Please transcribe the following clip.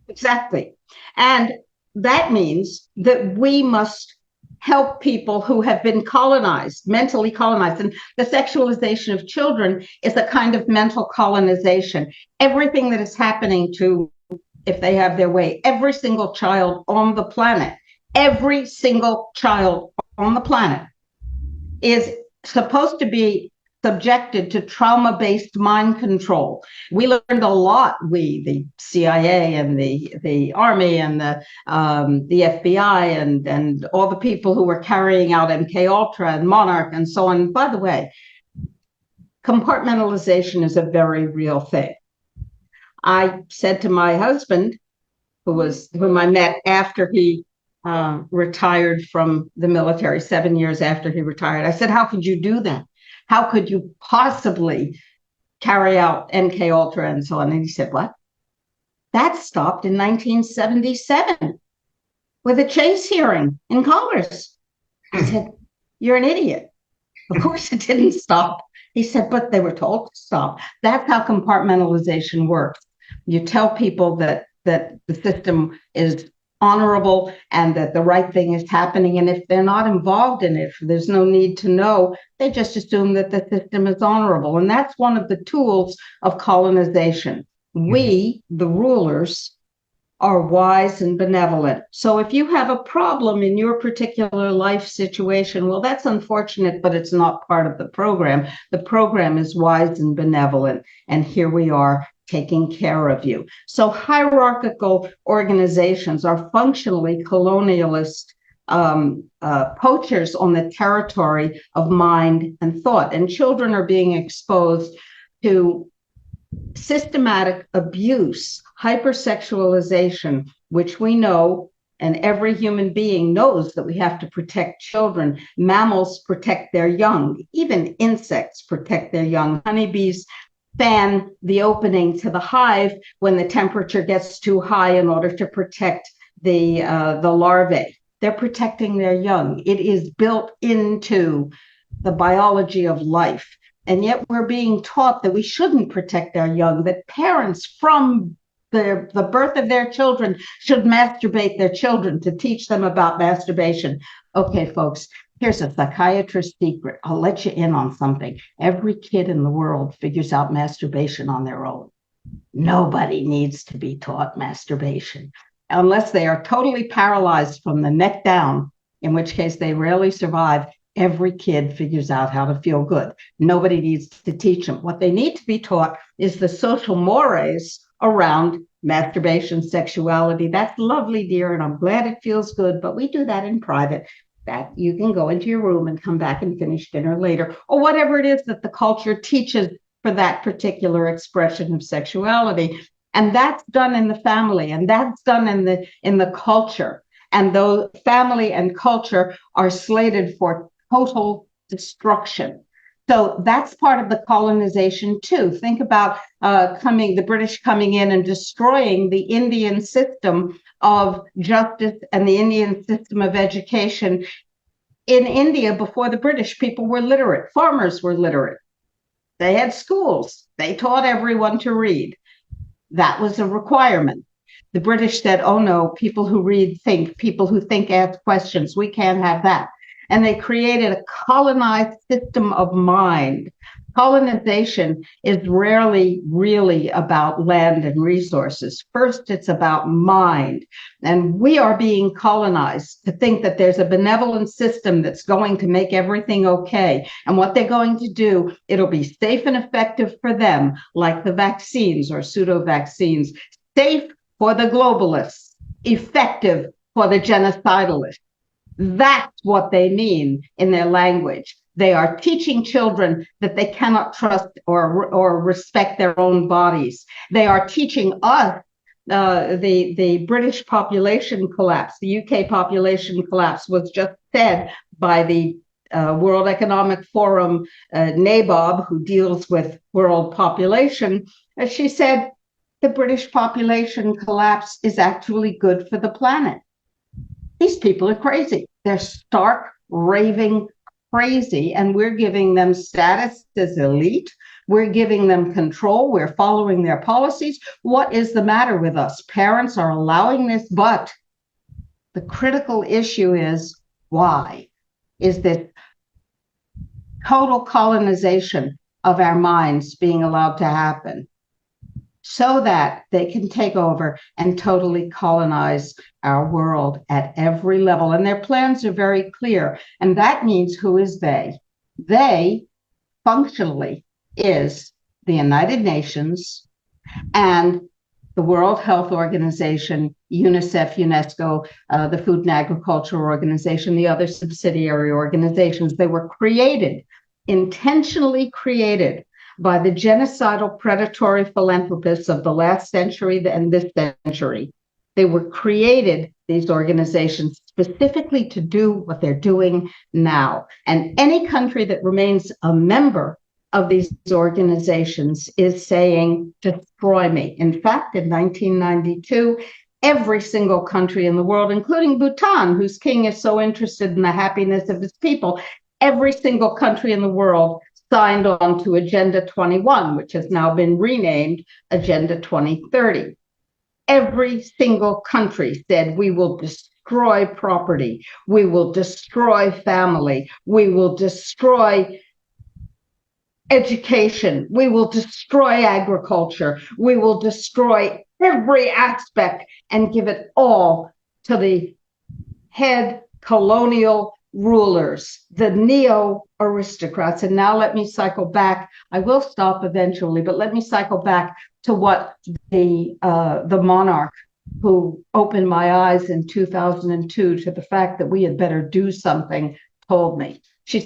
Exactly. And that means that we must help people who have been colonized, mentally colonized. And the sexualization of children is a kind of mental colonization. Everything that is happening to, if they have their way, every single child on the planet, every single child on the planet is supposed to be subjected to trauma-based mind control. We learned a lot, the CIA and the Army and the FBI and all the people who were carrying out MK Ultra and Monarch and so on. By the way, compartmentalization is a very real thing. I said to my husband, whom I met after he retired from the military, 7 years after he retired. I said, how could you do that? How could you possibly carry out MK Ultra and so on? And he said, what? That stopped in 1977 with a Chase hearing in Congress. I said, you're an idiot. Of course it didn't stop. He said, but they were told to stop. That's how compartmentalization works. You tell people that the system is honorable and that the right thing is happening. And if they're not involved in it, there's no need to know. They just assume that the system is honorable. And that's one of the tools of colonization. We, the rulers, are wise and benevolent. So if you have a problem in your particular life situation, well, that's unfortunate, but it's not part of the program. The program is wise and benevolent. And here we are taking care of you. So hierarchical organizations are functionally colonialist poachers on the territory of mind and thought. And children are being exposed to systematic abuse, hypersexualization, which we know, and every human being knows that we have to protect children. Mammals protect their young. Even insects protect their young. Honeybees fan the opening to the hive when the temperature gets too high in order to protect the larvae. They're protecting their young. It is built into the biology of life. And yet we're being taught that we shouldn't protect our young, that parents from the birth of their children should masturbate their children to teach them about masturbation. Okay, folks, here's a psychiatrist's secret. I'll let you in on something. Every kid in the world figures out masturbation on their own. Nobody needs to be taught masturbation unless they are totally paralyzed from the neck down, in which case they rarely survive. Every kid figures out how to feel good. Nobody needs to teach them. What they need to be taught is the social mores around masturbation, sexuality. That's lovely, dear, and I'm glad it feels good, but we do that in private. That you can go into your room and come back and finish dinner later, or whatever it is that the culture teaches for that particular expression of sexuality. And that's done in the family, and that's done in the culture. And though family and culture are slated for total destruction. So that's part of the colonization too. Think about the British coming in and destroying the Indian system of justice and the Indian system of education. In India, before the British, people were literate. Farmers were literate. They had schools. They taught everyone to read. That was a requirement. The British said, oh no, people who read think, people who think ask questions. We can't have that. And they created a colonized system of mind. Colonization is rarely really about land and resources. First, it's about mind. And we are being colonized to think that there's a benevolent system that's going to make everything okay. And what they're going to do, it'll be safe and effective for them, like the vaccines or pseudo-vaccines, safe for the globalists, effective for the genocidalists. That's what they mean in their language. They are teaching children that they cannot trust or respect their own bodies. They are teaching us the British population collapse, the UK population collapse was just said by the World Economic Forum nabob who deals with world population. She said the British population collapse is actually good for the planet. These people are crazy. They're stark, raving crazy, and we're giving them status as elite. We're giving them control. We're following their policies. What is the matter with us? Parents are allowing this, but the critical issue is why? Is this total colonization of our minds being allowed to happen so that they can take over and totally colonize our world at every level. And their plans are very clear. And that means, who is they? They functionally is the United Nations and the World Health Organization, UNICEF, UNESCO, the Food and Agriculture Organization, the other subsidiary organizations. They were created, intentionally created, by the genocidal predatory philanthropists of the last century and this century. They were created, these organizations, specifically to do what they're doing now. And any country that remains a member of these organizations is saying, destroy me. In fact, in 1992, every single country in the world, including Bhutan, whose king is so interested in the happiness of his people, every single country in the world signed on to Agenda 21, which has now been renamed Agenda 2030. Every single country said, we will destroy property, we will destroy family, we will destroy education, we will destroy agriculture, we will destroy every aspect and give it all to the head colonial rulers, the neo-aristocrats. And now let me cycle back. I will stop eventually, but let me cycle back to what the monarch who opened my eyes in 2002 to the fact that we had better do something told me. She said,